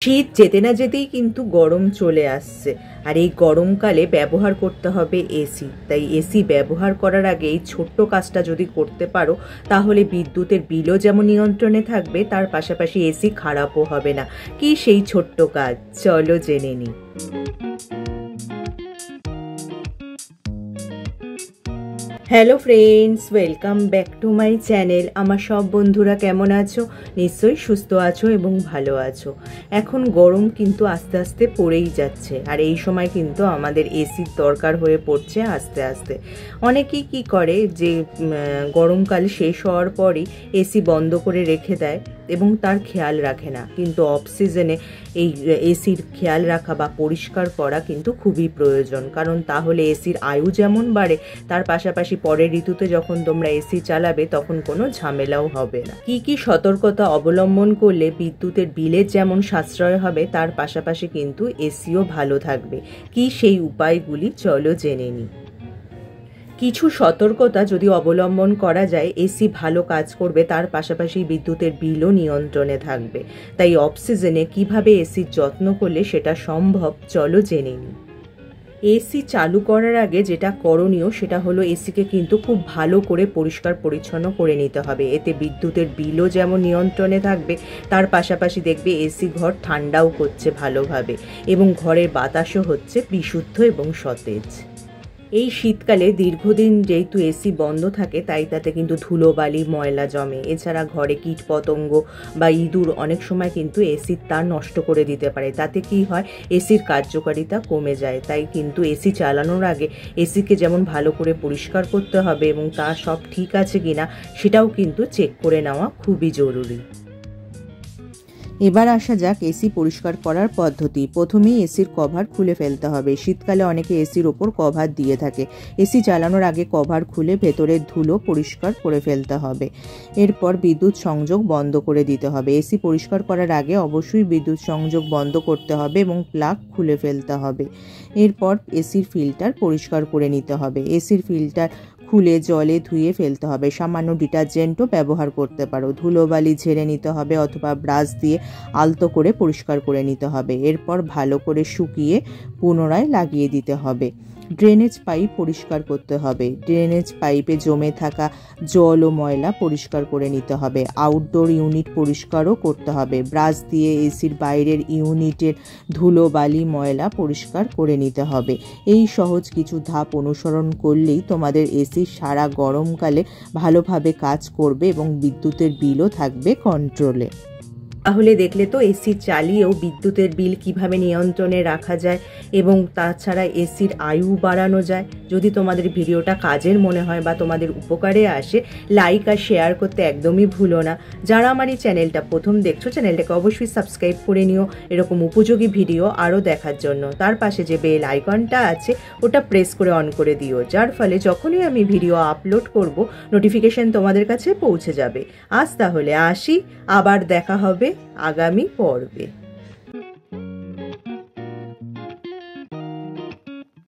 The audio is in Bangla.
শীত যেতে না যেতেই কিন্তু গরম চলে আসছে, আর এই গরমকালে ব্যবহার করতে হবে এসি। তাই এসি ব্যবহার করার আগে এই ছোট্ট কাজটা যদি করতে পারো তাহলে বিদ্যুতের বিলও যেমন নিয়ন্ত্রণে থাকবে, তার পাশাপাশি এসি খারাপও হবে না। কি সেই ছোট্ট কাজ, চলো জেনে নিই। Hello friends, welcome back to my channel. আমার সব বন্ধুরা কেমন আছো? নিশ্চয়ই সুস্থ আছো এবং ভালো আছো। এখন গরম কিন্তু আস্তে আস্তে পড়েই যাচ্ছে, আর এই সময় কিন্তু আমাদের এসির দরকার হয়ে পড়ছে আস্তে আস্তে। অনেকেই কি করে যে গরমকাল শেষ হওয়ার পরই এসি বন্ধ করে রেখে দেয় এবং তার খেয়াল রাখে না, কিন্তু অফ সিজনে এই এসির খেয়াল রাখা বা পরিষ্কার করা কিন্তু খুবই প্রয়োজন। কারণ তাহলে এসির আয়ু যেমন বাড়ে, তার পাশাপাশি পরের ঋতুতে যখন তোমরা এসি চালাবে তখন কোনো ঝামেলাও হবে না। কি কি সতর্কতা অবলম্বন করলে বিদ্যুতের বিলের যেমন সাশ্রয় হবে, তার পাশাপাশি কিন্তু এসিও ভালো থাকবে, কি সেই উপায়গুলি চলো জেনে নিই। কিছু সতর্কতা যদি অবলম্বন করা যায়, এসি ভালো কাজ করবে, তার পাশাপাশি বিদ্যুতের বিলও নিয়ন্ত্রণে থাকবে। তাই অফ সিজনে কীভাবে এসির যত্ন করলে সেটা সম্ভব, চলো জেনে নিই। এসি চালু করার আগে যেটা করণীয় সেটা হলো এসিকে কিন্তু খুব ভালো করে পরিষ্কার পরিচ্ছন্ন করে নিতে হবে। এতে বিদ্যুতের বিলও যেমন নিয়ন্ত্রণে থাকবে, তার পাশাপাশি দেখবে এসি ঘর ঠান্ডাও করছে ভালোভাবে এবং ঘরের বাতাসও হচ্ছে বিশুদ্ধ এবং সতেজ। এই শীতকালে দীর্ঘদিন যেহেতু এসি বন্ধ থাকে, তাই তাতে কিন্তু ধুলোবালি ময়লা জমে। এছাড়া ঘরে কীটপতঙ্গ বা ইঁদুর অনেক সময় কিন্তু এসির তার নষ্ট করে দিতে পারে। তাতে কি হয়, এসির কার্যকারিতা কমে যায়। তাই কিন্তু এসি চালানোর আগে এসিকে যেমন ভালো করে পরিষ্কার করতে হবে এবং তা সব ঠিক আছে কিনা সেটাও কিন্তু চেক করে নেওয়া খুবই জরুরি। এবার আসা যাক এসি পরিষ্কার করার পদ্ধতি। প্রথমেই এসির কভার খুলে ফেলতে হবে। শীতকালে অনেকে এসির ওপর কভার দিয়ে থাকে। এসি চালানোর আগে কভার খুলে ভেতরের ধুলো পরিষ্কার করে ফেলতে হবে। এরপর বিদ্যুৎ সংযোগ বন্ধ করে দিতে হবে। এসি পরিষ্কার করার আগে অবশ্যই বিদ্যুৎ সংযোগ বন্ধ করতে হবে এবং প্লাগ খুলে ফেলতে হবে। এরপর এসির ফিল্টার পরিষ্কার করে নিতে হবে। এসির ফিল্টার খুলে জলে ধুয়ে ফেলতে হবে। সামান্য ডিটারজেন্টও ব্যবহার করতে পারো। ধুলোবালি ঝেড়ে নিতে হবে অথবা ব্রাশ দিয়ে আলতো করে পরিষ্কার করে নিতে হবে। এরপর ভালো করে শুকিয়ে পুনরায় লাগিয়ে দিতে হবে। ড্রেনেজ পাইপ পরিষ্কার করতে হবে। ড্রেনেজ পাইপে জমে থাকা জল ও ময়লা পরিষ্কার করে নিতে হবে। আউটডোর ইউনিট পরিষ্কারও করতে হবে। ব্রাশ দিয়ে এসির বাইরের ইউনিটের ধুলোবালি ময়লা পরিষ্কার করে নিতে হবে। এই সহজ কিছু ধাপ অনুসরণ করলেই তোমাদের এসি সারা গরমকালে ভালোভাবে কাজ করবে এবং বিদ্যুতের বিলও থাকবে কন্ট্রোলে। তাহলে দেখলে তো এসি চালিয়েও বিদ্যুতের বিল কিভাবে নিয়ন্ত্রণে রাখা যায় এবং তাছাড়া এসির আয়ু বাড়ানো যায়। যদি তোমাদের ভিডিওটা কাজের মনে হয় বা তোমাদের উপকারে আসে, লাইক আর শেয়ার করতে একদমই ভুলো না। যারা আমার এই চ্যানেলটা প্রথম দেখছো, চ্যানেলটাকে অবশ্যই সাবস্ক্রাইব করে নিও এরকম উপযোগী ভিডিও আরও দেখার জন্য। তার পাশে যে বেল আইকনটা আছে ওটা প্রেস করে অন করে দিও, যার ফলে যখনই আমি ভিডিও আপলোড করব নোটিফিকেশন তোমাদের কাছে পৌঁছে যাবে। আজ তাহলে আসি, আবার দেখা হবে আগামী পর্বে।